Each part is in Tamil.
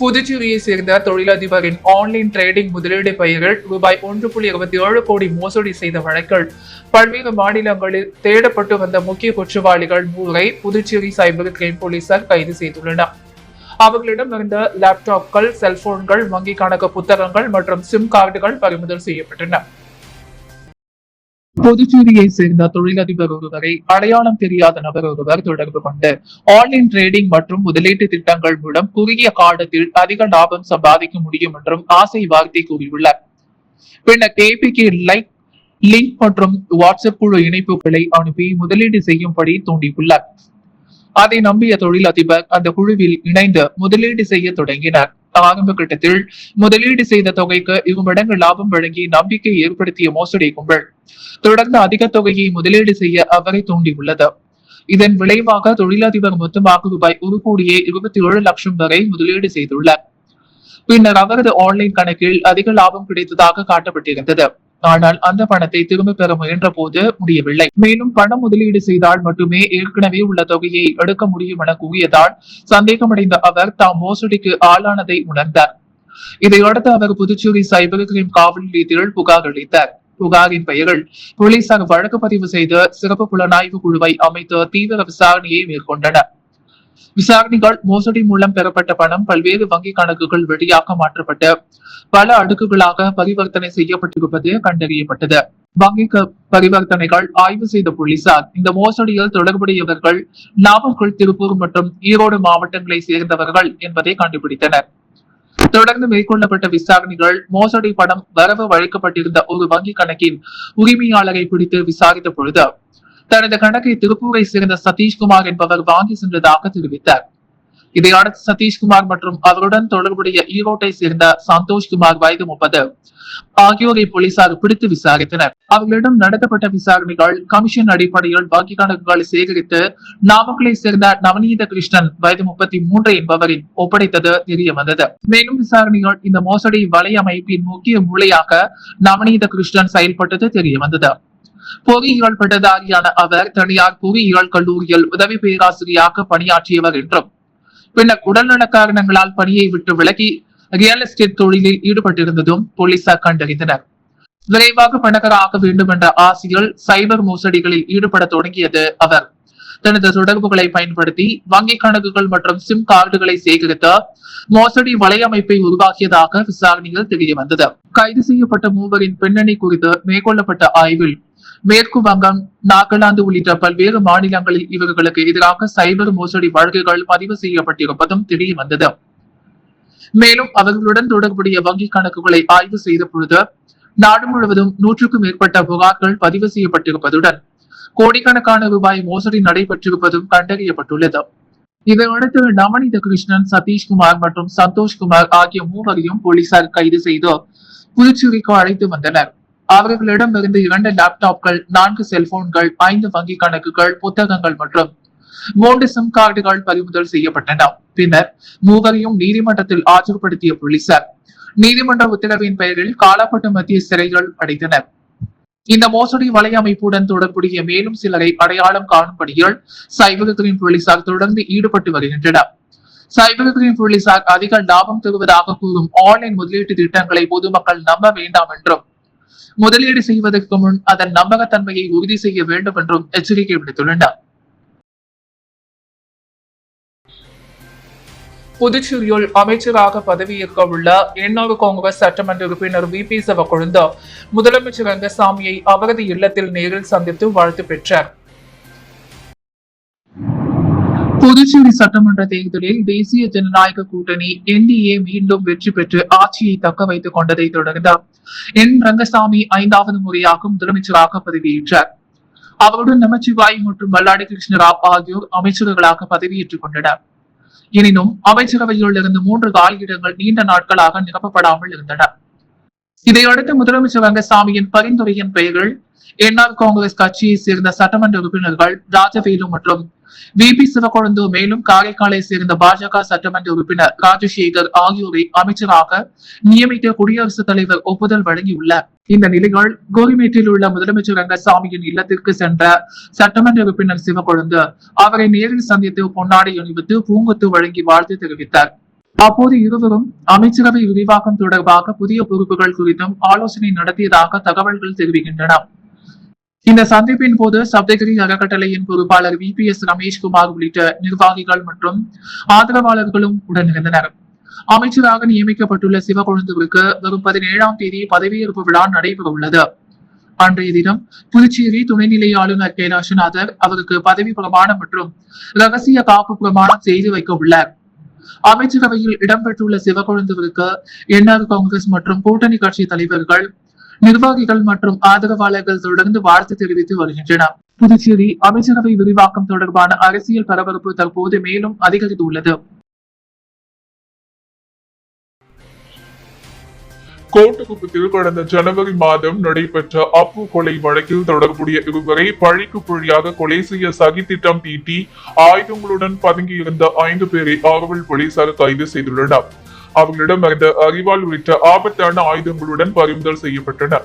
புதுச்சேரியை சேர்ந்த தொழிலதிபரின் ஆன்லைன் டிரேடிங் முதலீடு பெயரில் ரூபாய் 1.27 கோடி மோசடி செய்த வழக்கில் பல்வேறு மாநிலங்களில் தேடப்பட்டு வந்த முக்கிய குற்றவாளிகள் 3 புதுச்சேரி சைபர் கிரைம் போலீசார் கைது செய்துள்ளனர். அவர்களிடம் இருந்த லேப்டாப்கள், செல்போன்கள், வங்கி கணக்கு புத்தகங்கள் மற்றும் சிம் கார்டுகள் பறிமுதல் செய்யப்பட்டன. புதுச்சேரியை சேர்ந்த தொழிலதிபர் ஒருவரை அடையாளம் தெரியாத நபர் ஒருவர் தொடர்பு கொண்டு ஆன்லைன் டிரேடிங் மற்றும் முதலீட்டு திட்டங்கள் மூலம் குறுகிய காலத்தில் அதிக லாபம் சம்பாதிக்க முடியும் என்றும் ஆசை வார்த்தை கூறியுள்ளார். பின்னர் ஏபிகே லிங்க் மற்றும் வாட்ஸ்அப் குழு இணைப்புகளை அனுப்பி முதலீடு செய்யும்படி தூண்டியுள்ளார். அதை நம்பிய தொழிலதிபர் அந்த குழுவில் இணைந்து முதலீடு செய்ய தொடங்கினார். ஆரம்ப கட்டத்தில் முதலீடு செய்த தொகைக்கு 2 மடங்கு லாபம் வழங்கி நம்பிக்கை ஏற்படுத்திய மோசடி கும்பல் தொடர்ந்து அதிக தொகையை முதலீடு செய்ய அவரை தூண்டியுள்ளது. இதன் விளைவாக தொழிலதிபர் மொத்தமாக ரூபாய் 1,27 லட்சம் வரை முதலீடு செய்துள்ளார். பின்னர் அவரது ஆன்லைன் கணக்கில் அதிக லாபம் கிடைத்ததாக காட்டப்பட்டிருந்தது. ஆனால் அந்த பணத்தை திரும்ப பெற முயன்ற போது முடியவில்லை. மேலும் பணம் முதலீடு செய்தால் மட்டுமே ஏற்கனவே உள்ள தொகையை எடுக்க முடியும் என கூறியதால் சந்தேகமடைந்த அவர் தாம் மோசடிக்கு ஆளானதை உணர்ந்தார். இதையடுத்து அவர் புதுச்சேரி சைபர் கிரைம் காவல் நிலையத்தில் புகார் அளித்தார். புகாரின் பெயரில் போலீசார் வழக்கு பதிவு செய்து சிறப்பு புலனாய்வு குழுவை அமைத்து தீவிர விசாரணையை மேற்கொண்டனர். விசாரணைகள் மோசடி மூலம் பெறப்பட்ட பணம் பல்வேறு வங்கி கணக்குகள் வழியாக மாற்றப்பட்டு பல அடுக்குகளாக பரிவர்த்தனை செய்யப்பட்டிருப்பது கண்டறியப்பட்டது. வங்கி பரிவர்த்தனைகள் ஆய்வு செய்த போலீசார் இந்த மோசடியில் தொடர்புடையவர்கள் நாமக்கல், திருப்பூர் மற்றும் ஈரோடு மாவட்டங்களை சேர்ந்தவர்கள் என்பதை கண்டுபிடித்தனர். தொடர்ந்து மேற்கொள்ளப்பட்ட விசாரணைகள் மோசடி பணம் வரவு வழங்கப்பட்டிருந்த ஒரு வங்கி கணக்கின் உரிமையாளரை பிடித்து விசாரித்த பொழுது தனது கணக்கை திருப்பூரை சேர்ந்த சதீஷ்குமார் என்பவர் வாங்கி சென்றதாக தெரிவித்தார். இதையடுத்து சதீஷ்குமார் மற்றும் அவருடன் தொடர்புடைய ஈரோட்டை சேர்ந்த சந்தோஷ்குமார் வயது 30 ஆகியோரை போலீசார் பிடித்து விசாரித்தனர். அவர்களிடம் நடத்தப்பட்ட விசாரணைகள் கமிஷன் அடிப்படையில் வங்கி கணக்குகளை சேகரித்து நாமக்கலை சேர்ந்த நவநீத கிருஷ்ணன் வயது 33 என்பவரின் ஒப்படைத்தது தெரிய வந்தது. மேலும் விசாரணைகள் இந்த மோசடி வலையமைப்பின் முக்கிய மூளையாக நவநீத கிருஷ்ணன் செயல்பட்டது தெரிய வந்தது. பொறியியல் பட்டதாரியான அவர் தனியார் பொறியியல் கல்லூரியில் உதவி பேராசிரியராக பணியாற்றியவர் என்றும் பின்னர் உடல்நல காரணங்களால் பணியை விட்டு விலகி ரியல் எஸ்டேட் தொழிலில் ஈடுபட்டிருந்ததும் போலீசார் கண்டறிந்தனர். விரைவாக பணக்காரராக வேண்டும் என்ற ஆசையில் சைபர் மோசடிகளில் ஈடுபட தொடங்கியது அவர். தனது தொடர்புகளை பயன்படுத்தி வங்கி கணக்குகள் மற்றும் சிம் கார்டுகளை சேகரித்து மோசடி வலையமைப்பை உருவாக்கியதாக விசாரணையில் தெரிய வந்தது. கைது செய்யப்பட்ட 3 பின்னணி குறித்து மேற்கொள்ளப்பட்ட ஆய்வில் மேற்கு வங்கம், நாகாலாந்து உள்ளிட்ட பல்வேறு மாநிலங்களில் இவர்களுக்கு எதிராக சைபர் மோசடி வழக்குகள் பதிவு செய்யப்பட்டிருப்பதும் தெரிய வந்தது. மேலும் அவர்களுடன் தொடர்புடைய வங்கி கணக்குகளை ஆய்வு செய்த பொழுது நாடு முழுவதும் 100க்கும் மேற்பட்ட புகார்கள் பதிவு செய்யப்பட்டிருப்பதுடன் கோடிக்கணக்கான ரூபாய் மோசடி நடைபெற்றிருப்பதும் கண்டறியப்பட்டுள்ளது. இதையடுத்து நவநீத கிருஷ்ணன், சதீஷ்குமார் மற்றும் சந்தோஷ்குமார் ஆகிய 3 போலீசார் கைது செய்து புதுச்சேரிக்கு அழைத்து வந்தனர். அவர்களிடம் இருந்து 2 லேப்டாப்கள், 4 செல்போன்கள், 5 வங்கி கணக்குகள், புத்தகங்கள் மற்றும் 3 சிம் கார்டுகள் பறிமுதல் செய்யப்பட்டன. பின்னர் 3 நீதிமன்றத்தில் ஆஜர்படுத்திய போலீசார் நீதிமன்ற உத்தரவின் பெயரில் காலாப்பட்டு மத்திய சிறைகள் அடைத்தனர். இந்த மோசடி வலையமைப்புடன் தொடர்புடைய மேலும் சிலரை அடையாளம் காணும் பணியில் சைபர் கிரைம் போலீசார் தொடர்ந்து ஈடுபட்டு வருகின்றனர். சைபர் கிரைம் போலீசார் அதிக லாபம் தருவதாக கூறும் ஆன்லைன் முதலீட்டு திட்டங்களை பொதுமக்கள் நம்ப வேண்டாம் என்றும் முதலீடு செய்வதற்கு முன் அதன் நம்பகத்தன்மையை உறுதி செய்ய வேண்டும் என்றும் எச்சரிக்கை விடுத்துள்ளனர். புதுச்சேரியில் அமைச்சராக பதவியேற்க உள்ள என்ஆர் காங்கிரஸ் சட்டமன்ற உறுப்பினர் VP சிவக்கொழுந்து முதலமைச்சர் ரங்கசாமியை அவரது இல்லத்தில் நேரில் சந்தித்து வாழ்த்து பெற்றார். புதுச்சேரி சட்டமன்ற தேர்தலில் தேசிய ஜனநாயக கூட்டணி NDA மீண்டும் வெற்றி பெற்று ஆட்சியை தக்க வைத்துக் கொண்டதை தொடர்ந்து ரங்கசாமி 5வது முறையாக முதலமைச்சராக பதவியேற்றார். அவருடன் நமச்சிவாய் மற்றும் மல்லாடி கிருஷ்ணராவ் ஆகியோர் அமைச்சர்களாக பதவியேற்றுக் கொண்டனர். எனினும் அமைச்சரவையில் இருந்து 3 காலியிடங்கள் நீண்ட நாட்களாக நிரப்பப்படாமல் இருந்தன. இதையடுத்து முதலமைச்சர் ரங்கசாமியின் பரிந்துரையின் பெயரில் என்ஆர் காங்கிரஸ் கட்சியை சேர்ந்த சட்டமன்ற உறுப்பினர்கள் ராஜவேலு மற்றும் VP சிவக்கொழுந்து, மேலும் காரைக்காலை சேர்ந்த பாஜக சட்டமன்ற உறுப்பினர் ராஜசேகர் ஆகியோரை அமைச்சராக நியமிக்க குடியரசுத் தலைவர் ஒப்புதல் வழங்கியுள்ளார். இந்த நிலையில் கோரிமேட்டில் உள்ள முதலமைச்சர் ரங்கசாமியின் இல்லத்திற்கு சென்ற சட்டமன்ற உறுப்பினர் சிவக்கொழுந்து அவரை நேரில் சந்தித்து பொன்னாடை அணிவித்து பூங்கொத்து வழங்கி வாழ்த்து தெரிவித்தார். அப்போது இருவரும் அமைச்சரவை விரிவாக்கம் தொடர்பாக புதிய பொறுப்புகள் குறித்தும் ஆலோசனை நடத்தியதாக தகவல்கள் தெரிவிக்கின்றன. இந்த சந்திப்பின் போது சப்தகிரி அறக்கட்டளையின் பொறுப்பாளர் VPS ரமேஷ்குமார் உள்ளிட்ட நிர்வாகிகள் மற்றும் ஆதரவாளர்களும் உடனிருந்தனர். அமைச்சராக நியமிக்கப்பட்டுள்ள சிவக்கொழுந்துவிற்கு வரும் 17ஆம் தேதி பதவியேற்பு விழா நடைபெற உள்ளது. அன்றைய தினம் புதுச்சேரி துணைநிலை ஆளுநர் கைலாஷ்நாதர் அவருக்கு பதவி பிரமாணம் மற்றும் ரகசிய காப்பு பிரமாணம் செய்து வைக்க உள்ளார். அமைச்சரவையில் இடம்பெற்றுள்ள சிவக்கொழுந்துவிற்கு NR காங்கிரஸ் மற்றும் கூட்டணி கட்சி தலைவர்கள், நிர்வாகிகள் மற்றும் ஆதரவாளர்கள் தொடர்ந்து வாழ்த்து தெரிவித்து வருகின்றனர். புதுச்சேரி அமைச்சரவை விரிவாக்கம் தொடர்பான அரசியல் பரபரப்பு தற்போது மேலும் அதிகரித்துள்ளது. கோட்டகுப்பத்தில் கடந்த ஜனவரி மாதம் நடைபெற்ற அப்பு கொலை வழக்கில் தொடர்புடைய இருவரை பழிக்கு பழியாக கொலை செய்ய சதித்திட்டம் தீட்டி ஆயுதங்களுடன் பதுங்கியிருந்த 5 பேரை ஆரோவில் போலீசார் கைது செய்துள்ளனர். அவர்களிடமிருந்து அரிவாள் உள்ளிட்ட ஆபத்தான ஆயுதங்களுடன் பறிமுதல் செய்யப்பட்டன.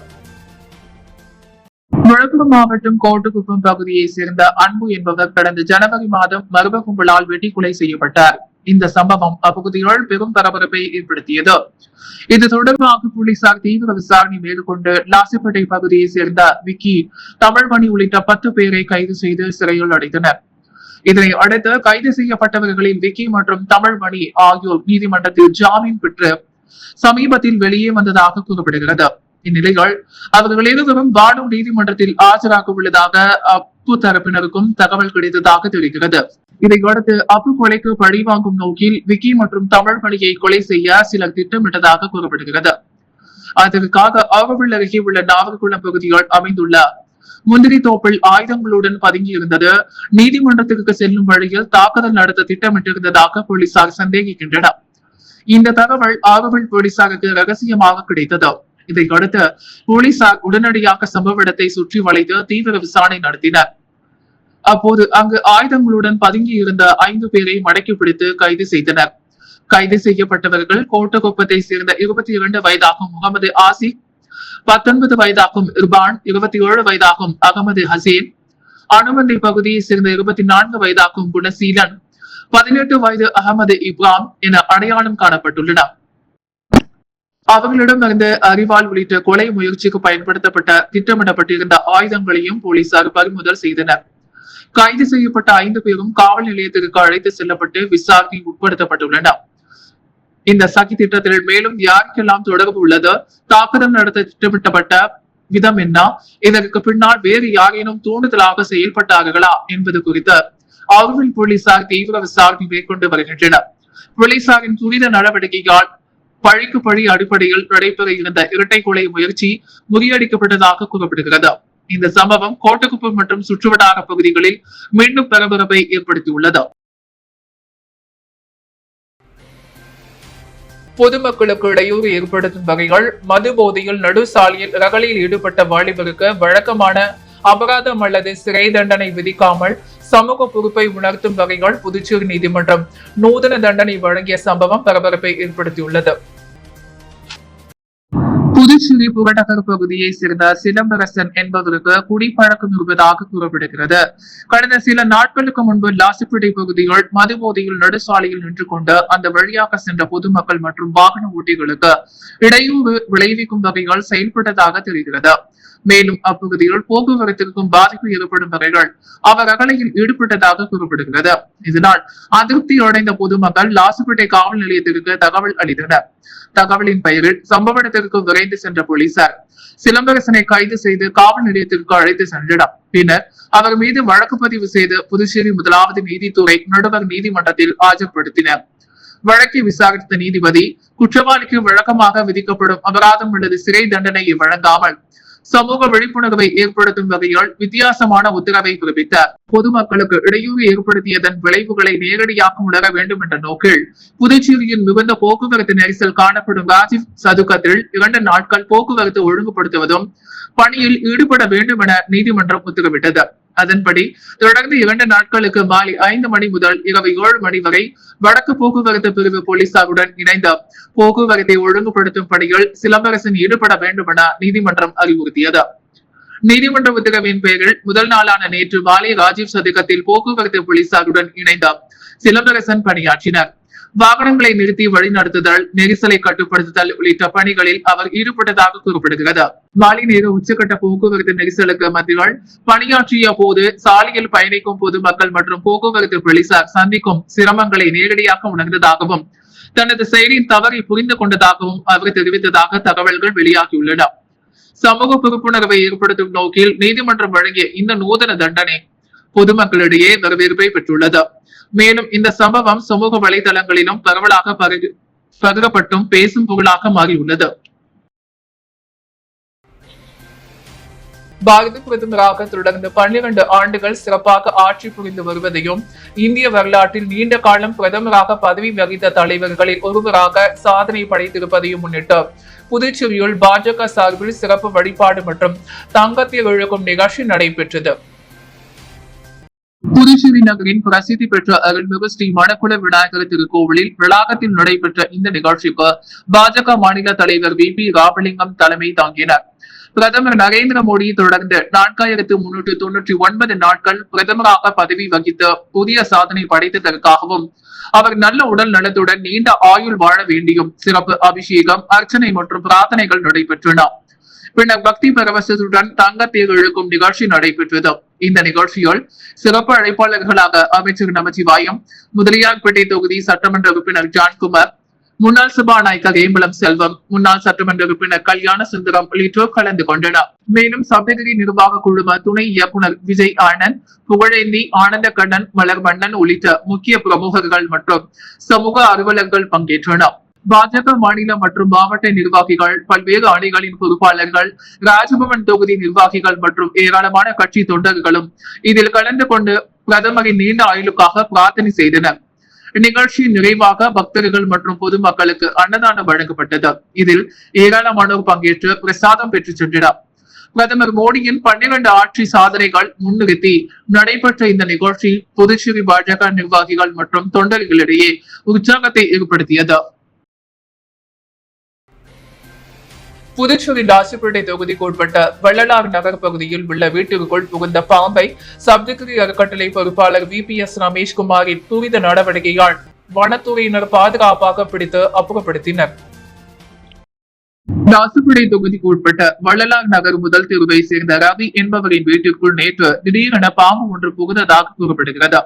விழுப்புரம் மாவட்டம் கோட்டகுப்பம் பகுதியை சேர்ந்த அன்பு என்பவர் கடந்த ஜனவரி மாதம் மர்ம கும்பலால் வெட்டி கொலை செய்யப்பட்டார். இந்த சம்பவம் அப்பகுதியில் பெரும் பரபரப்பை ஏற்படுத்தியது. இது தொடர்பாக போலீசார் தீவிர விசாரணை மேற்கொண்டு லாசிப்பேட்டை பகுதியை சேர்ந்த விக்கி, தமிழ்மணி உள்ளிட்ட 10 பேரை கைது செய்து சிறையில் அடைத்தனர். இதனை அடுத்து கைது செய்யப்பட்டவர்களில் விக்கி மற்றும் தமிழ்மணி ஆகியோர் நீதிமன்றத்தில் ஜாமீன் பெற்று சமீபத்தில் வெளியே வந்ததாக கூறப்படுகிறது. இந்நிலையில் அவர்கள் இருவரும் வாடும் நீதிமன்றத்தில் ஆஜராக உள்ளதாக அப்பு தரப்பினருக்கும் தகவல் கிடைத்ததாக தெரிகிறது. இதையடுத்து அப்பு கொலைக்கு பழிவாங்கும் நோக்கில் விக்கி மற்றும் தமிழ்மணியை கொலை செய்ய சிலர் திட்டமிட்டதாக கூறப்படுகிறது. அதற்காக ஆவவில் அருகே உள்ள நாவல்குளம் பகுதியில் அமைந்துள்ள முந்திரி தோப்பில் ஆயுதங்களுடன் பதுங்கியிருந்தது. நீதிமன்றத்திற்கு செல்லும் வழியில் தாக்குதல் நடத்த திட்டமிட்டிருந்ததாக போலீசார் சந்தேகிக்கின்றனர். இந்த தகவல் ஆவவில் போலீசாருக்கு ரகசியமாக கிடைத்தது. இதையடுத்து போலீசார் உடனடியாக சம்பவ இடத்தை சுற்றி வளைத்து தீவிர விசாரணை நடத்தினர். அப்போது அங்கு ஆயுதங்களுடன் பதுங்கி இருந்த 5 பேரை மடக்கி பிடித்து கைது செய்தனர். கைது செய்யப்பட்டவர்கள் கோட்டகுப்பத்தை சேர்ந்த 22 வயதாகும் முகமது ஆசிப், 19 வயதாகும் இர்பான், 27 வயதாகும் அகமது ஹசேன், அனுமந்தை பகுதியை சேர்ந்த 24 வயதாகும் குணசீலன், 18 வயது அகமது இப்ராம் என அடையாளம் காணப்பட்டுள்ளனர். அவர்களிடமிருந்து அரிவாள் உள்ளிட்ட கொலை முயற்சிக்கு பயன்படுத்தப்பட்ட திட்டமிடப்பட்டிருந்த ஆயுதங்களையும் போலீசார் பறிமுதல் செய்தனர். கைது செய்யப்பட்ட 5 பேரும் காவல் நிலையத்திற்கு அழைத்து செல்லப்பட்டு விசாரணை உட்படுத்தப்பட்டுள்ளனர். இந்த சதி திட்டத்தில் மேலும் யாருக்கெல்லாம் தொடர்பு உள்ளது, தாக்குதல் நடத்த திட்டமிட்டப்பட்ட விதம் என்ன, இதற்கு பின்னால் வேறு யாரேனும் தூண்டுதலாக செயல்பட்டார்களா என்பது குறித்து ஆவவில் போலீசார் தீவிர விசாரணை மேற்கொண்டு வருகின்றனர். போலீசாரின் துரித நடவடிக்கையால் பழிக்கு பழி அடிப்படையில் நடைபெற இருந்த இரட்டை கொலை முயற்சி முறியடிக்கப்பட்டதாக கூறப்படுகிறது. இந்த சம்பவம் கோட்டகுப்பம் மற்றும் சுற்றுவட்டார பகுதிகளில் மீண்டும் பரபரப்பை ஏற்படுத்தியுள்ளது. பொதுமக்களுக்கு இடையூறு ஏற்படுத்தும் வகைகள் மது போதையில் நடுசாலையில் ரகளில் ஈடுபட்ட வாலிபருக்கு வழக்கமான அபராதம் அல்லது சிறை தண்டனை விதிக்காமல் சமூக பொறுப்பை உணர்த்தும் வகைகள் புதுச்சேரி நீதிமன்றம் நூதன தண்டனை வழங்கிய சம்பவம் பரபரப்பை ஏற்படுத்தியுள்ளது. புதுச்சேரி புறநகர் பகுதியை சேர்ந்த சிலம்பரசன் என்பவருக்கு குடிப்பழக்கம் இருப்பதாக கூறப்படுகிறது. கடந்த சில நாட்களுக்கு முன்பு லாசிப்பேட்டை பகுதியில் மது போதையில் நடுசாலையில் நின்று கொண்டு அந்த வழியாக சென்ற பொதுமக்கள் மற்றும் வாகன ஓட்டிகளுக்கு இடையூறு விளைவிக்கும் வகைகள் செயல்பட்டதாக தெரிகிறது. மேலும் அப்பகுதியில் போக்குவரத்திற்கும் பாதிப்பு ஏற்படும் வகைகள் அவர் அகலையில் ஈடுபட்டதாக கூறப்படுகிறது. இதனால் அதிருப்தி அடைந்த பொதுமக்கள் லாசிப்பேட்டை காவல் நிலையத்திற்கு தகவல் அளித்தனர். தகவலின் பெயரில் சம்பவ இடத்திற்கு விரைந்து சென்ற போலீசார் சிலம்பரசனை கைது செய்து காவல் நிலையத்திற்கு அழைத்து சென்றனர். பின்னர் அவர் மீது வழக்கு பதிவு செய்து புதுச்சேரி 1வது நீதித்துறை நடுவர் நீதிமன்றத்தில் ஆஜர்படுத்தினர். வழக்கை விசாரித்த நீதிபதி குற்றவாளிக்கு வழக்கமாக விதிக்கப்படும் அபராதம் அல்லது சிறை தண்டனையை வழங்காமல் சமூக விழிப்புணர்வை ஏற்படுத்தும் வகையில் வித்தியாசமான உத்தரவை பிறப்பித்தார். பொதுமக்களுக்கு இடையூறு ஏற்படுத்தியதன் விளைவுகளை நேரடியாக உணர வேண்டும் என்ற நோக்கில் புதுச்சேரியில் மிகுந்த போக்குவரத்து நெரிசல் காணப்படும் ராஜீவ் சதுக்கத்தில் 2 நாட்கள் போக்குவரத்து ஒழுங்குபடுத்துவதும் பணியில் ஈடுபட வேண்டும் என நீதிமன்றம் உத்தரவிட்டது. அதன்படி தொடர்ந்து 2 நாட்களுக்கு மாலை 5 மணி முதல் இரவு 7 மணி வரை வடக்கு போக்குவரத்து பிரிவு போலீசாருடன் இணைந்த போக்குவரத்தை ஒழுங்குபடுத்தும் பணியில் சிலம்பரசன் ஈடுபட வேண்டும் என நீதிமன்றம் அறிவுறுத்தியது. நீதிமன்ற உத்தரவின் பேரில் முதல் நாளான நேற்று மாலை ராஜீவ் சதுக்கத்தில் போக்குவரத்து போலீசாருடன் இணைந்த சிலம்பரசன் பணியாற்றினர். வாகனங்களை நிறுத்தி வழிநடத்துதல், நெரிசலை கட்டுப்படுத்துதல் உள்ளிட்ட பணிகளில் அவர் ஈடுபட்டதாக கூறப்படுகிறது. மாலை நேர உச்சகட்ட போக்குவரத்து நெரிசலுக்கு மத்தியில் பணியாற்றிய போது சாலையில் பயணிக்கும் பொதுமக்கள் மற்றும் போக்குவரத்து போலீசார் சந்திக்கும் சிரமங்களை நேரடியாக உணர்ந்ததாகவும் தனது செயலின் தவறை புரிந்து கொண்டதாகவும் அவர் தெரிவித்ததாக தகவல்கள் வெளியாகியுள்ளன. சமூக பொறுப்புணர்வை ஏற்படுத்தும் நோக்கில் நீதிமன்றம் வழங்கிய இந்த நூதன தண்டனை பொதுமக்களிடையே வரவேற்பை பெற்றுள்ளது. மேலும் இந்த சம்பவம் சமூக வலைதளங்களிலும் பரவலாக பகிரப்பட்டும் பேசும் பொருளாக மாறியுள்ளது. பாரத பிரதமராக தொடர்ந்து 12 ஆண்டுகள் சிறப்பாக ஆட்சி புரிந்து வருவதையும் இந்திய வரலாற்றில் நீண்ட காலம் பிரதமராக பதவி வகித்த தலைவர்களில் ஒருவராக சாதனை படைத்திருப்பதையும் முன்னிட்டு புதுச்சேரியில் பாஜக சார்பில் சிறப்பு வழிபாடு மற்றும் தங்கத்தில் இழுக்கும் நிகழ்ச்சி நடைபெற்றது. புதுச்சேரி நகரின் பிரசித்தி பெற்ற அருள்மிகு ஸ்ரீ மணக்குள விநாயகர் திருக்கோவிலில் வளாகத்தில் நடைபெற்ற இந்த நிகழ்ச்சிக்கு பாஜக மாநில தலைவர் VP ராமலிங்கம் தலைமை தாங்கினார். பிரதமர் நரேந்திர மோடி தொடர்ந்து 4399 நாட்கள் பிரதமராக பதவி வகித்து புதிய சாதனை படைத்ததற்காகவும் அவர் நல்ல உடல் நலத்துடன் நீண்ட ஆயுள் வாழ வேண்டியும் சிறப்பு அபிஷேகம், அர்ச்சனை மற்றும் பிரார்த்தனைகள் நடைபெற்றன. பின்னர் பக்தி பரவசத்துடன் தங்கத்தேர் இழுக்கும் நிகழ்ச்சி நடைபெற்றது. இந்த நிகழ்ச்சியில் சிறப்பு அழைப்பாளர்களாக அமைச்சர் நமச்சிவாயம், முதலியார்பேட்டை தொகுதி சட்டமன்ற உறுப்பினர் ஜான்குமார், முன்னாள் சபாநாயகர் ஏம்பலம் செல்வம், முன்னாள் சட்டமன்ற உறுப்பினர் கல்யாண சுந்தரம் உள்ளிட்டோர் கலந்து கொண்டனர். மேலும் சப்தகிரி நிர்வாக குழும துணை இயக்குனர் விஜய் ஆனந்த், புகழேந்தி, ஆனந்த கண்ணன், மலர்மன்னன் உள்ளிட்ட முக்கிய பிரமுகர்கள் மற்றும் சமூக அலுவலர்கள் பங்கேற்றனர். பாஜக மாநில மற்றும் மாவட்ட நிர்வாகிகள், பல்வேறு அணிகளின் பொறுப்பாளர்கள், ராஜபவன் தொகுதி நிர்வாகிகள் மற்றும் ஏராளமான கட்சி தொண்டர்களும் இதில் கலந்து கொண்டு பிரதமரின் நீண்ட ஆயுளுக்காக பிரார்த்தனை செய்தனர். நிகழ்ச்சியின் நிறைவாக பக்தர்கள் மற்றும் பொதுமக்களுக்கு அன்னதானம் வழங்கப்பட்டது. இதில் ஏராளமானோர் பங்கேற்று பிரசாதம் பெற்று சென்றனர். பிரதமர் மோடியின் 12 ஆட்சி சாதனைகள் முன்னிறுத்தி நடைபெற்ற இந்த நிகழ்ச்சி புதுச்சேரி பாஜக நிர்வாகிகள் மற்றும் தொண்டர்களிடையே உற்சாகத்தை ஏற்படுத்தியது. புதுச்சேரி லாசிப்பேட்டை தொகுதிக்கு உட்பட்ட வள்ளலார் நகர் பகுதியில் உள்ள வீட்டிற்குள் புகுந்த பாம்பை சப்தகிரி அறக்கட்டளை பொறுப்பாளர் VPS ரமேஷ்குமாரின் துரித நடவடிக்கையால் வனத்துறையினர் பாதுகாப்பாக பிடித்து அப்புறப்படுத்தினர். லாசிப்பேட்டை தொகுதிக்கு உட்பட்ட வள்ளலார் நகர் முதல் தெருவை சேர்ந்த ரவி என்பவரின் வீட்டிற்குள் நேற்று திடீரென பாம்பு ஒன்று புகுந்ததாக கூறப்படுகிறது.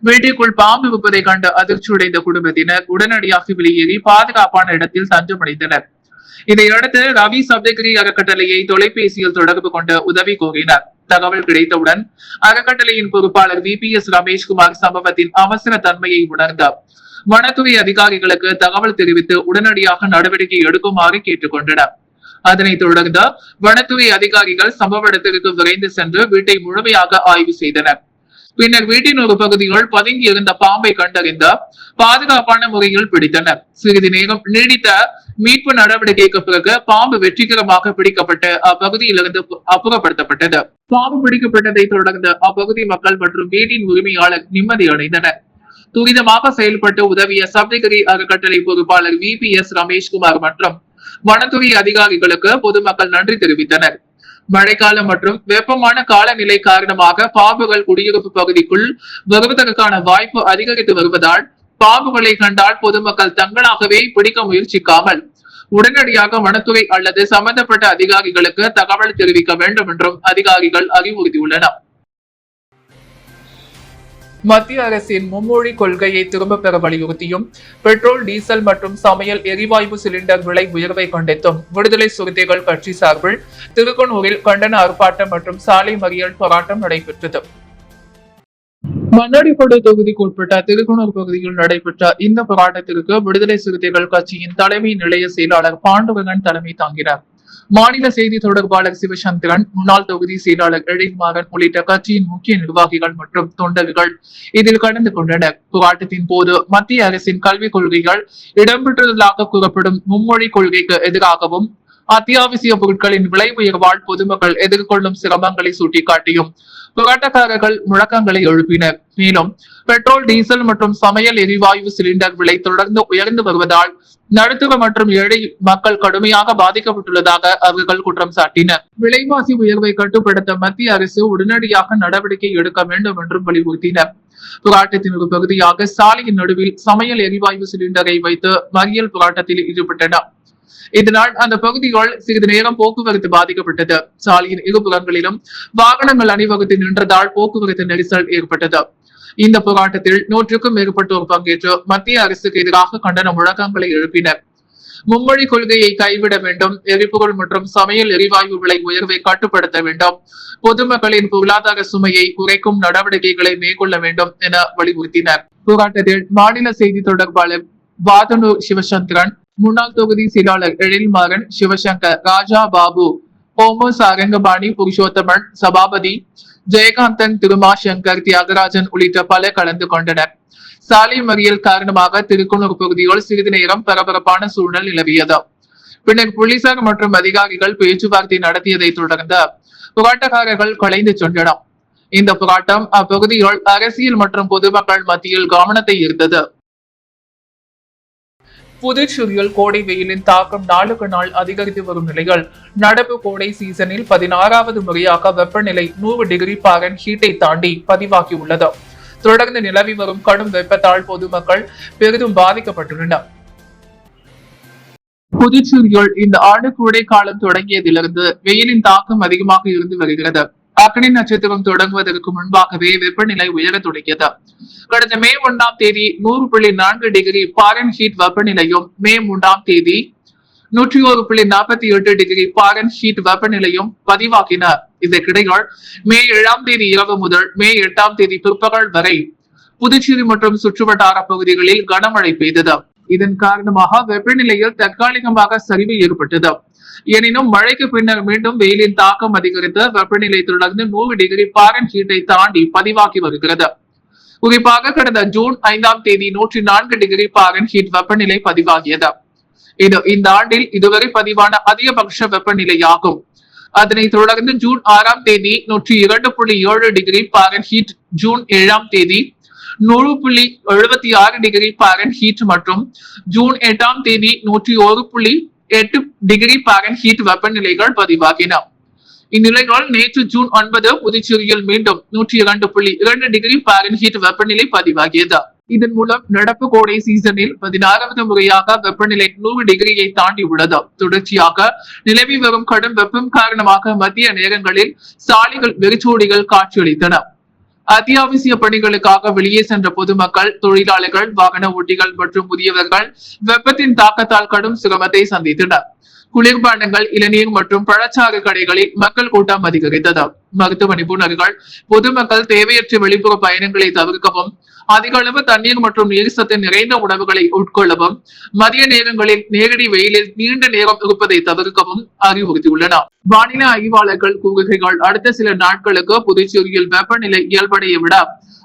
வீட்டிற்குள் பாம்பு இருப்பதை கண்டு அதிர்ச்சியடைந்த குடும்பத்தினர் உடனடியாக வெளியேறி பாதுகாப்பான இடத்தில் தஞ்சமடைந்தனர். இதையடுத்து ரவி சப்தகிரி அறக்கட்டளையை தொலைபேசியில் தொடர்பு கொண்டு உதவி கோரினார். தகவல் கிடைத்தவுடன் அறக்கட்டளையின் பொறுப்பாளர் VPS ரமேஷ்குமார் சம்பவத்தின் அவசர தன்மையை உணர்ந்தார். வனத்துறை அதிகாரிகளுக்கு தகவல் தெரிவித்து உடனடியாக நடவடிக்கை எடுக்குமாறு கேட்டுக் கொண்டனர். அதனைத் தொடர்ந்து வனத்துறை அதிகாரிகள் சம்பவ இடத்திற்கு விரைந்து சென்று வீட்டை முழுமையாக ஆய்வு செய்தனர். பின்னர் வீட்டின் ஒரு பகுதியில் பதுங்கி இருந்த பாம்பை கண்டறிந்து பாதுகாப்பான முறையில் பிடித்தனர். சிறிது நேரம் நீடித்த மீட்பு நடவடிக்கைக்கு பிறகு பாம்பு வெற்றிகரமாக பிடிக்கப்பட்டு அப்பகுதியிலிருந்து அப்புறப்படுத்தப்பட்டது. பாம்பு பிடிக்கப்பட்டதை தொடர்ந்து அப்பகுதி மக்கள் மற்றும் வீட்டின் உரிமையாளர் நிம்மதி அடைந்தனர். துரிதமாக செயல்பட்டு உதவிய சப்தகிரி அறக்கட்டளை பொறுப்பாளர் VPS ரமேஷ்குமார் மற்றும் வனத்துறை அதிகாரிகளுக்கு பொதுமக்கள் நன்றி தெரிவித்தனர். மழைக்காலம் மற்றும் வெப்பமான காலநிலை காரணமாக பாம்புகள் குடியிருப்பு பகுதிக்குள் வருவதற்கான வாய்ப்பு அதிகரித்து வருவதால் பாம்புகளை கண்டால் பொதுமக்கள் தங்களாகவே பிடிக்க முயற்சிக்காமல் உடனடியாக வனத்துறை அல்லது சம்பந்தப்பட்ட அதிகாரிகளுக்கு தகவல் தெரிவிக்க வேண்டும் என்றும் அதிகாரிகள் அறிவுறுத்தியுள்ளனர். மத்திய அரசின் மும்மொழி கொள்கையை திரும்ப பெற வலியுறுத்தியும் பெட்ரோல், டீசல் மற்றும் சமையல் எரிவாயு சிலிண்டர் விலை உயர்வை கண்டித்தும் விடுதலை சிறுத்தைகள் கட்சி சார்பில் திருக்கனூரில் கண்டன ஆர்ப்பாட்டம் மற்றும் சாலை மறியல் போராட்டம் நடைபெற்றது. மண்ணாடிப்படு தொகுதிக்கு உட்பட்ட திருக்கனூர் பகுதியில் நடைபெற்ற இந்த போராட்டத்திற்கு விடுதலை சிறுத்தைகள் கட்சியின் தலைமை நிலைய செயலாளர் பாண்டுரங்கன் தலைமை தாங்கினார். மாநில செய்தி தொடர்பாளர் சிவசந்திரன், முன்னாள் தொகுதி செயலாளர் எழில்மாறன் உள்ளிட்ட கட்சியின் முக்கிய நிர்வாகிகள் மற்றும் தொண்டர்கள் இதில் கலந்து கொண்டனர். போராட்டத்தின் போது மத்திய அரசின் கல்விக் கொள்கைகள் இடம்பெற்றுள்ளதாக கூறப்படும் மும்மொழி கொள்கைக்கு எதிராகவும் அத்தியாவசிய பொருட்களின் விலை உயர்வால் பொதுமக்கள் எதிர்கொள்ளும் சிரமங்களை சுட்டிக்காட்டியும் போராட்டக்காரர்கள் முழக்கங்களை எழுப்பினர். மேலும் பெட்ரோல், டீசல் மற்றும் சமையல் எரிவாயு சிலிண்டர் விலை தொடர்ந்து உயர்ந்து வருவதால் நடுத்தர மற்றும் ஏழை மக்கள் கடுமையாக பாதிக்கப்பட்டுள்ளதாக அவர்கள் குற்றம் சாட்டினர். விலைவாசி உயர்வை கட்டுப்படுத்த மத்திய அரசு உடனடியாக நடவடிக்கை எடுக்க வேண்டும் என்றும் வலியுறுத்தினர். போராட்டத்தின் ஒரு பகுதியாக சாலையின் நடுவில் சமையல் எரிவாயு சிலிண்டரை வைத்து மறியல் போராட்டத்தில் ஈடுபட்டனர். இதனால் அந்த பகுதிகள் சிறிது நேரம் போக்குவரத்து பாதிக்கப்பட்டது. சாலையின் இருபுறங்களிலும் வாகனங்கள் அணிவகுத்து நின்றதால் போக்குவரத்து நெரிசல் ஏற்பட்டது. இந்த போராட்டத்தில் 100க்கும் மேற்பட்டோர் பங்கேற்று மத்திய அரசுக்கு எதிராக கண்டன முழக்கங்களை எழுப்பினர். மும்மொழி கொள்கையை கைவிட வேண்டும், எரிபொருள் மற்றும் சமையல் எரிவாயு விலை உயர்வை கட்டுப்படுத்த வேண்டும், பொதுமக்களின் பொருளாதார சுமையை குறைக்கும் நடவடிக்கைகளை மேற்கொள்ள வேண்டும் என வலியுறுத்தினர். போராட்டத்தில் மாநில செய்தி தொடர்பாளர் வாதனூர் சிவசந்திரன், முன்னாள் தொகுதி செயலாளர் எழில்மாறன், சிவசங்கர், ராஜா பாபு, ஓமோ சாரங்கபாணி, புருஷோத்தமன், சபாபதி, ஜெயகாந்தன், திருமாசங்கர், தியாகராஜன் உள்ளிட்ட பலர் கலந்து கொண்டனர். சாலை மறியல் காரணமாக திருக்குனூர் பகுதியில் சிறிது நேரம் பரபரப்பான சூழல் நிலவியது. பின்னர் போலீசார் மற்றும் அதிகாரிகள் பேச்சுவார்த்தை நடத்தியதை தொடர்ந்து போராட்டக்காரர்கள் கலைந்து சென்றனர். இந்த போராட்டம் அப்பகுதியில் அரசியல் மற்றும் பொதுமக்கள் மத்தியில் கவனத்தை ஈர்த்தது. புதுச்சேரியில் கோடை வெயிலின் தாக்கம் நாளுக்கு நாள் அதிகரித்து வரும் நிலையில் நடப்பு கோடை சீசனில் 16வது முறையாக வெப்பநிலை 100 டிகிரி ஃபாரன்ஹீட்டை தாண்டி பதிவாகியுள்ளது. தொடர்ந்து நிலவி வரும் கடும் வெப்பத்தால் பொதுமக்கள் பெரிதும் பாதிக்கப்பட்டுள்ளனர். புதுச்சேரியில் இந்த ஆண்டு கோடை காலம் தொடங்கியதிலிருந்து வெயிலின் தாக்கம் அதிகமாக இருந்து வருகிறது. அக்னி நட்சத்திரம் தொடங்குவதற்கு முன்பாகவே வெப்பநிலை உயர தொடங்கியது. கடந்த மே 1ஆம் தேதி 100.4 டிகிரி ஃபாரன்ஹீட் வெப்பநிலையும், மே 3ஆம் தேதி 101.48 டிகிரி ஃபாரன்ஹீட் வெப்பநிலையும் பதிவாகின. இதற்கிடையில் மே 7ஆம் தேதி இரவு முதல் மே 8ஆம் தேதி பிற்பகல் வரை புதுச்சேரி மற்றும் சுற்றுவட்டார பகுதிகளில் கனமழை பெய்தது. இதன் காரணமாக வெப்பநிலையில் தற்காலிகமாக சரிவு ஏற்பட்டது. எனினும் மழைக்கு பின்னர் மீண்டும் வெயிலின் தாக்கம் அதிகரித்து வெப்பநிலை தொடர்ந்து 100 டிகிரி ஃபாரன்ஹீட்டை தாண்டி பதிவாகி வருகிறது. குறிப்பாக கடந்த ஜூன் 5ஆம் தேதி 104 டிகிரி ஃபாரன்ஹீட் வெப்பநிலை பதிவாகியது. இது இந்த ஆண்டில் இதுவரை பதிவான அதிகபட்ச வெப்பநிலையாகும். அதனைத் தொடர்ந்து ஜூன் 6ஆம் தேதி 102.7 டிகிரி ஃபாரன்ஹீட், ஜூன் 7ஆம் தேதி 100.76 டிகிரி ஃபாரன்ஹீட் மற்றும் ஜூன் 8ஆம் தேதி 101.8 டிகிரி ஃபாரன்ஹீட் வெப்பநிலைகள் பதிவாகின. இந்நிலையில் நேற்று ஜூன் 9 புதுச்சேரியில் மீண்டும் 102.2 டிகிரி ஃபாரன்ஹீட் வெப்பநிலை பதிவாகியது. இதன் மூலம் நடப்பு கோடை சீசனில் 16வது முறையாக வெப்பநிலை 100 டிகிரியை தாண்டி உள்ளது. தொடர்ச்சியாக நிலவி வரும் கடும் வெப்பம் காரணமாக மத்திய நேரங்களில் சாலைகள் வெறிச்சோடிகள் காட்சியளித்தன. அத்தியாவசிய பணிகளுக்காக வெளியே சென்ற பொதுமக்கள், தொழிலாளர்கள், வாகன ஓட்டிகள் மற்றும் முதியவர்கள் வெப்பத்தின் தாக்கத்தால் கடும் சிரமத்தை சந்தித்தனர். குளிர்பானங்கள், இளநீர் மற்றும் பழச்சாறு கடைகளில் மக்கள் கூட்டம் அதிகரித்தது. மருத்துவ நிபுணர்கள் பொதுமக்கள் தேவையற்ற வெளிப்புற பயணங்களை தவிர்க்கவும், அதிக அளவு தண்ணீர் மற்றும் நீர் சத்து நிறைந்த உணவுகளை உட்கொள்ளவும், மதிய நேரங்களில் நேரடி வெயிலில் நீண்ட நேரம் இருப்பதை தவிர்க்கவும் அறிவுறுத்தியுள்ளனர். வானிலை ஆய்வாளர்கள் கூறுகைகள் அடுத்த சில நாட்களுக்கு புதுச்சேரியில் வெப்பநிலை இயல்படையை விட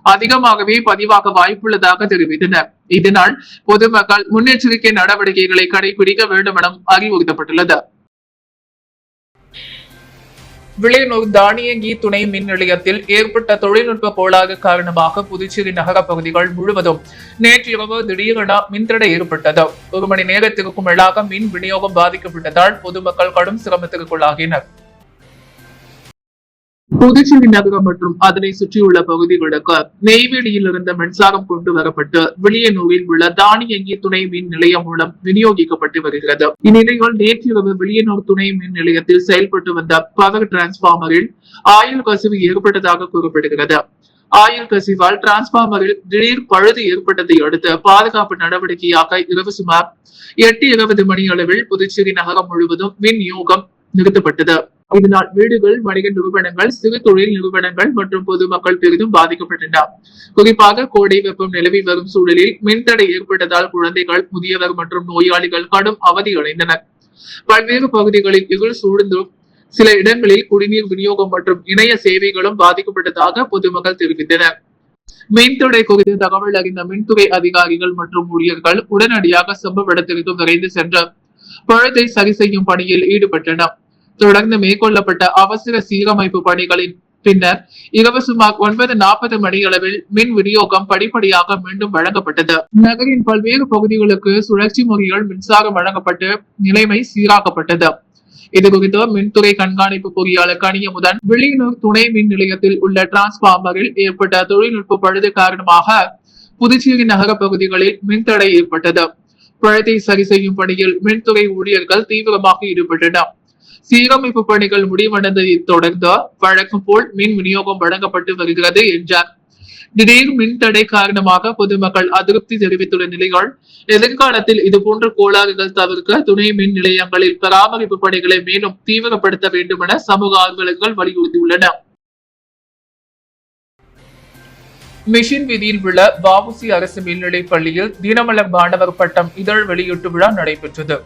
அதிகமாகவே பதிவாக வாய்ப்புள்ளதாக தெரிவித்தனர். இதனால் பொதுமக்கள் முன்னெச்சரிக்கை நடவடிக்கைகளை கடைபிடிக்க வேண்டும் என அறிவுறுத்தப்பட்டுள்ளது. விளையனூர் தானியங்கி துணை மின் நிலையத்தில் ஏற்பட்ட தொழில்நுட்ப கோளாறு காரணமாக புதுச்சேரி நகர பகுதிகள் முழுவதும் நேற்று இரவு திடீரென மின்தடை ஏற்பட்டது. 1 மணி நேரத்திற்கும் மேலாக மின் விநியோகம் பாதிக்கப்பட்டதால் பொதுமக்கள் கடும் சிரமத்திற்குள்ளாகினர். புதுச்சேரி நகரம் மற்றும் அதனை சுற்றியுள்ள பகுதிகளுக்கு நெய்வேலியில் இருந்த மின்சாரம் கொண்டு வரப்பட்டு விளியனூரில் உள்ள தானியங்கி துணை மின் நிலையம் மூலம் விநியோகிக்கப்பட்டு வருகிறது. இந்நிலையில் நேற்று இரவு விளியனூர் துணை மின் நிலையத்தில் செயல்பட்டு வந்த பவர் டிரான்ஸ்பார்மரில் ஆயுள் கசிவு ஏற்பட்டதாக கூறப்படுகிறது. ஆயுள் கசிவால் டிரான்ஸ்பார்மரில் திடீர் பழுது ஏற்பட்டதை அடுத்து பாதுகாப்பு நடவடிக்கையாக இரவு சுமார் 8:20 மணி அளவில் புதுச்சேரி நகரம் முழுவதும் விநியோகம் நிறுத்தப்பட்டது. இதனால் வீடுகள், வணிக நிறுவனங்கள், சிறு தொழில் நிறுவனங்கள் மற்றும் பொதுமக்கள் பெரிதும் பாதிக்கப்பட்டனர். குறிப்பாக கோடை வெப்பம் நிலவி வரும் சூழலில் மின்தடை ஏற்பட்டதால் குழந்தைகள், முதியவர் மற்றும் நோயாளிகள் கடும் அவதியடைந்தனர். பல்வேறு பகுதிகளில் இருள் சூழ்ந்தும் சில இடங்களில் குடிநீர் விநியோகம் மற்றும் இணைய சேவைகளும் பாதிக்கப்பட்டதாக பொதுமக்கள் தெரிவித்தனர். மின்தடை குறித்து தகவல் அறிந்த மின்துறை அதிகாரிகள் மற்றும் ஊழியர்கள் உடனடியாக சம்பவ இடத்திற்கு விரைந்து சென்று பழுதை சரி செய்யும் பணியில் ஈடுபட்டனர். தொடர்ந்து மேற்கொள்ளப்பட்ட அவசர சீரமைப்பு பணிகளின் பின்னர் இரவு சுமார் 9:40 மணி அளவில் மின் விநியோகம் படிப்படியாக மீண்டும் வழங்கப்பட்டது. நகரின் பல்வேறு பகுதிகளுக்கு சுழற்சி முறையில் மின்சாரம் வழங்கப்பட்டு நிலைமை சீராக்கப்பட்டது. இது குறித்து மின்துறை கண்காணிப்பு பொறியாளர் கனியமுதன் வில்லியனூர் துணை மின் நிலையத்தில் உள்ள டிரான்ஸ்பார்மரில் ஏற்பட்ட தொழில்நுட்ப பழுது காரணமாக புதுச்சேரி நகர பகுதிகளில் மின்தடை ஏற்பட்டது. பழுதை சரி செய்யும் பணியில் மின்துறை ஊழியர்கள் தீவிரமாக ஈடுபட்டனர். சீரமைப்பு பணிகள் முடிவடைந்ததை தொடர்ந்து வழக்கம் போல் மின் விநியோகம் வழங்கப்பட்டு வருகிறது என்றார். திடீர் மின்தடை காரணமாக பொதுமக்கள் அதிருப்தி தெரிவித்துள்ள நிலையில் எதிர்காலத்தில் இதுபோன்ற கோளாறுகள் தவிர்க்க துணை மின் நிலையங்களில் பராமரிப்பு பணிகளை மேலும் தீவிரப்படுத்த வேண்டும் என சமூக ஆர்வலர்கள் வலியுறுத்தியுள்ளனர். மிஷின் வீதியில் உள்ள வஉசி அரசு மேல்நிலைப் பள்ளியில் தினமலர் மாணவர் பட்டம் இதழ் வெளியீட்டு விழா நடைபெற்றது.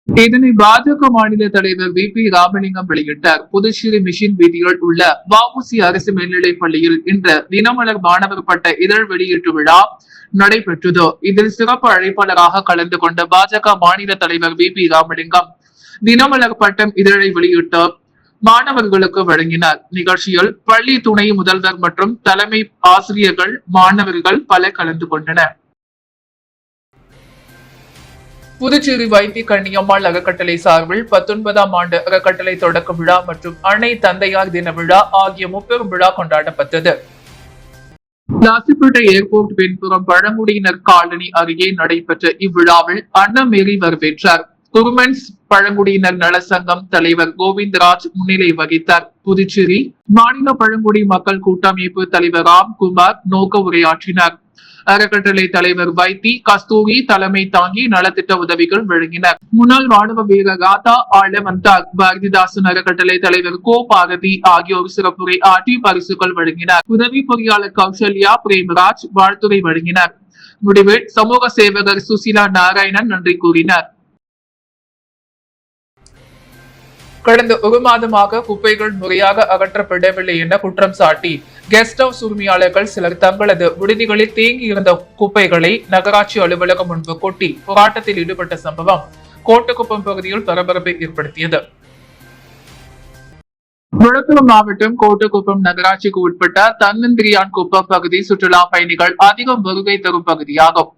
இதனை பாஜக மாநில தலைவர் VP ராமலிங்கம் வெளியிட்டார். புதுச்சேரி மிஷின் வீதியில் உள்ள வஉசி அரசு மேல்நிலைப் பள்ளியில் இன்று தினமலர் மாணவர் பட்ட இதழ் வெளியீட்டு விழா நடைபெற்றது. இதில் சிறப்பு அழைப்பாளராக கலந்து கொண்ட பாஜக மாநில தலைவர் VP ராமலிங்கம் தினமலர் பட்டம் இதழை வெளியிட்டு மாணவர்களுக்கு வழங்கினார். நிகழ்ச்சியில் பள்ளி துணை முதல்வர் மற்றும் தலைமை ஆசிரியர்கள், மாணவர்கள் பலர் கலந்து கொண்டனர். புதுச்சேரி வைத்திய கண்ணியம்மாள் அறக்கட்டளை சார்பில் 19ஆம் ஆண்டு அறக்கட்டளை தொடக்க விழா மற்றும் அன்னை தந்தையார் தின விழா ஆகிய முப்பெரும் விழா கொண்டாடப்பட்டது. ராசிப்பேட்டை ஏர்போர்ட் பின்புறம் பழங்குடியினர் காலனி அருகே நடைபெற்ற இவ்விழாவில் அன்னமேரி வரவேற்றார். குருமென்ஸ் பழங்குடியினர் நல சங்கம் தலைவர் கோவிந்தராஜ் முன்னிலை வகித்தார். புதுச்சேரி மாநில பழங்குடி மக்கள் கூட்டமைப்பு தலைவர் ராம்குமார் நோக்க உரையாற்றினார். அறக்கட்டளை தலைவர் வைத்தி கஸ்தூரி தலைமை தாங்கி நலத்திட்ட உதவிகள் வழங்கினர். முன்னாள் ராணுவ வீரர் ராதா ஆலமந்தார், பாரதிதாசன் அறக்கட்டளை தலைவர் கோ பாரதி ஆகியோர் சிறப்புரை ஆற்றி பரிசுகள் வழங்கினார். உதவி பொறியாளர் கௌசல்யா பிரேமராஜ் வாழ்த்துரை வழங்கினார். முடிவில் சமூக சேவகர் சுசிலா நாராயணன் நன்றி கூறினார். கடந்த ஒரு மாதமாக குப்பைகள் முறையாக அகற்றப்படவில்லை என குற்றம் சாட்டி கெஸ்ட் ஹவுஸ் உரிமையாளர்கள் சிலர் தங்களது விடுதிகளில் தேங்கி இருந்த குப்பைகளை நகராட்சி அலுவலகம் முன்பு கொட்டி போராட்டத்தில் ஈடுபட்ட சம்பவம் கோட்டக்குப்பம் பகுதியில் பரபரப்பை ஏற்படுத்தியது. விழுப்புரம் மாவட்டம் கோட்டக்குப்பம் நகராட்சிக்கு உட்பட்ட தன்னந்திரியான் குப்பம் பகுதி சுற்றுலா பயணிகள் அதிகம் வருகை தரும் பகுதியாகும்.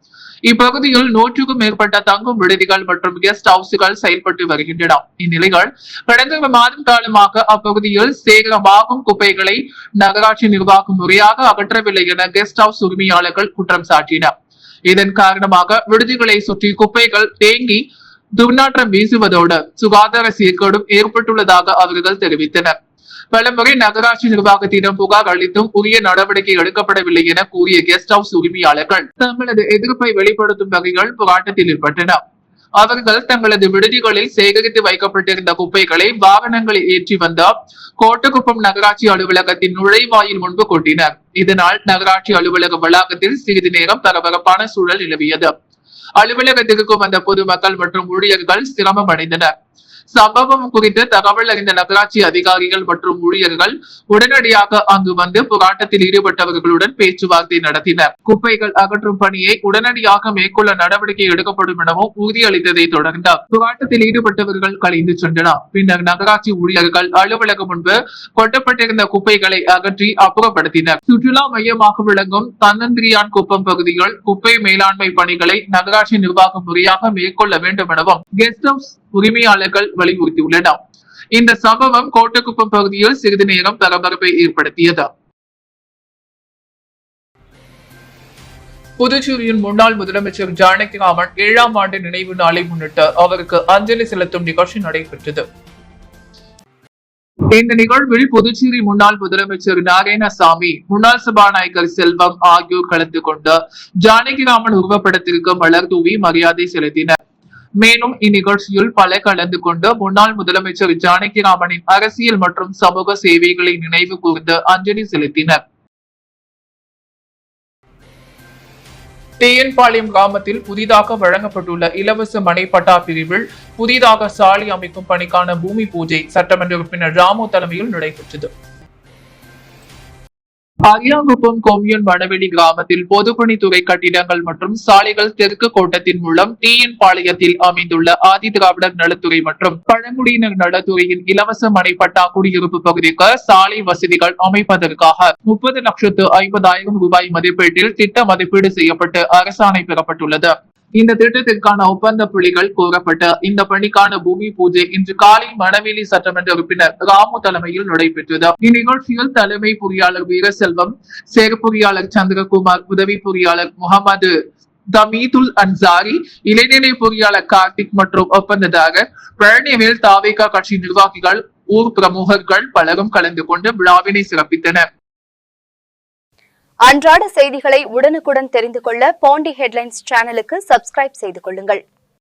இப்பகுதியில் 100க்கும் மேற்பட்ட தங்கும் விடுதிகள் மற்றும் கெஸ்ட் ஹவுஸ்கள் செயல்பட்டு வருகின்றன. இந்நிலையில் கடந்த மாதம் காலமாக அப்பகுதியில் சேகரமாகும் குப்பைகளை நகராட்சி நிர்வாகம் முறையாக அகற்றவில்லை என கெஸ்ட் ஹவுஸ் உரிமையாளர்கள் குற்றம் சாட்டினர். இதன் காரணமாக விடுதிகளை சுற்றி குப்பைகள் தேங்கி துர்நாற்றம் வீசுவதோடு சுகாதார சீர்கேடும் ஏற்பட்டுள்ளதாக அவர்கள் தெரிவித்தனர். பலமுறை நகராட்சி நிர்வாகத்திடம் புகார் அளித்தும் உரிய நடவடிக்கை எடுக்கப்படவில்லை என கூறிய கெஸ்ட் ஹவுஸ் உரிமையாளர்கள் தங்களது எதிர்ப்பை வெளிப்படுத்தும் வகையில் போராட்டத்தில் ஈடுபட்டனர். அவர்கள் தங்களது விடுதிகளில் சேகரித்து வைக்கப்பட்டிருந்த குப்பைகளை வாகனங்களில் ஏற்றி வந்த கோட்டக்குப்பம் நகராட்சி அலுவலகத்தின் நுழைவாயில் முன்பு கொட்டினர். இதனால் நகராட்சி அலுவலக வளாகத்தில் சிறிது நேரம் பரபரப்பான சூழல் நிலவியது. அலுவலகத்திற்கு வந்த பொதுமக்கள் மற்றும் ஊழியர்கள் சிரமம் அடைந்தனர். சம்பவம் குறித்து தகவல் அறிந்த நகராட்சி அதிகாரிகள் மற்றும் ஊழியர்கள் உடனடியாக அங்கு வந்து போராட்டத்தில் ஈடுபட்டவர்களுடன் பேச்சுவார்த்தை நடத்தினர். குப்பைகள் அகற்றும் பணியை உடனடியாக மேற்கொள்ள நடவடிக்கை எடுக்கப்படும் எனவும் உறுதியளித்ததை தொடர்ந்து போராட்டத்தில் ஈடுபட்டவர்கள் கலைந்து சென்றனர். பின்னர் நகராட்சி ஊழியர்கள் அலுவலகம் முன்பு கொட்டப்பட்டிருந்த குப்பைகளை அகற்றி அப்புறப்படுத்தினர். சுற்றுலா மையமாக விளங்கும் தன்னந்திரியான் குப்பம் பகுதியில் குப்பை மேலாண்மை பணிகளை நகராட்சி நிர்வாகம் முறையாக மேற்கொள்ள வேண்டும் எனவும் கெஸ்ட் ஹவுஸ் உரிமையாளர்கள் வலியுறுத்தியுள்ளனர். இந்த சம்பவம் கோட்டக்குப்பம் பகுதியில் சிறிது நேரம் பரபரப்பை ஏற்படுத்தியது. புதுச்சேரியின் முன்னாள் முதலமைச்சர் ஜானகிராமன் 7ஆம் ஆண்டு நினைவு நாளை முன்னிட்டு அவருக்கு அஞ்சலி செலுத்தும் நிகழ்ச்சி நடைபெற்றது. இந்த நிகழ்வில் புதுச்சேரி முன்னாள் முதலமைச்சர் நாராயணசாமி, முன்னாள் சபாநாயகர் செல்வம் ஆகியோர் கலந்து கொண்டு ஜானகிராமன் உருவப்படத்திற்கு மலர் தூவி மரியாதை செலுத்தினர். மேலும் இந்நிகழ்ச்சியில் பலர் கலந்து கொண்டு முன்னாள் முதலமைச்சர் ஜானகிராமனின் அரசியல் மற்றும் சமூக சேவைகளை நினைவு கூர்ந்து அஞ்சலி செலுத்தினர். தேயன்பாளையம் கிராமத்தில் புதிதாக வழங்கப்பட்டுள்ள இலவச மனை பட்டா பிரிவில் புதிதாக சாலை அமைக்கும் பணிக்கான பூமி பூஜை சட்டமன்ற உறுப்பினர் ராமு தலைமையில் நடைபெற்றது. அரியாங்குப்பம் கொம்யூன் வடவெளி கிராமத்தில் பொதுப்பணித்துறை கட்டிடங்கள் மற்றும் சாலைகள் தெற்கு கோட்டத்தின் மூலம் தேயன்பாளையத்தில் அமைந்துள்ள ஆதி திராவிடர் நலத்துறை மற்றும் பழங்குடியினர் நலத்துறையின் இலவச மனை பட்டா குடியிருப்பு பகுதிக்கு சாலை வசதிகள் அமைப்பதற்காக 30,50,000 ரூபாய் மதிப்பீட்டில் திட்ட மதிப்பீடு செய்யப்பட்டு அரசாணை பெறப்பட்டுள்ளது. இந்த திட்டத்திற்கான ஒப்பந்த புள்ளிகள் கோரப்பட்ட இந்த பணிக்கான பூமி பூஜை இன்று காலை மணவெளி சட்டமன்ற உறுப்பினர் ராமு தலைமையில் நடைபெற்றது. இந்நிகழ்ச்சியில் தலைமை பொறியாளர் வீரசெல்வம், செயற்பொறியாளர் சந்திரகுமார், உதவி பொறியாளர் முகமது தமீதுல் அன்சாரி, இளைநிலை பொறியாளர் கார்த்திக் மற்றும் ஒப்பந்ததாரர் பழனிவேல், தாவேகா கட்சி நிர்வாகிகள், ஊர் பிரமுகர்கள் பலரும் கலந்து கொண்டு விழாவினை சிறப்பித்தனர். அன்றாட செய்திகளை உடனுக்குடன் தெரிந்து கொள்ள பாண்டி ஹெட்லைன்ஸ் சேனலுக்கு சப்ஸ்கிரைப் செய்து கொள்ளுங்கள்.